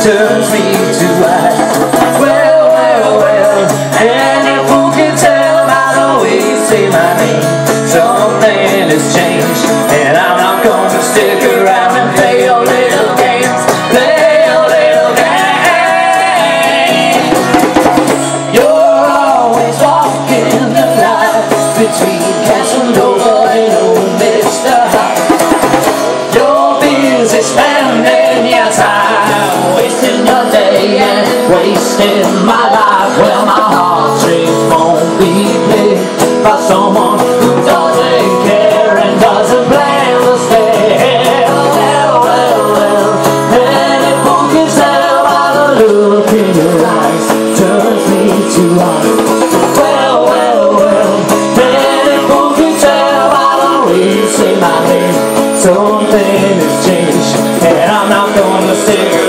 turns me to ice. Well, well, well, any fool can tell by the way you say my name. Something has changed, and I'm not gonna stick around and play your little games. Play your little game. You're always walking the line between Casanova and old Mr. Hyde. You're busy spending your time, wasting your day and wasting my life. Well, my heartstrings won't be played by someone who doesn't care and doesn't blame the stay. Well, well, well, any fool can tell by the look in your eyes, turns me to ice. Well, well, well, any fool can tell by the way you say my name. Something has changed, and I'm not gonna stick around.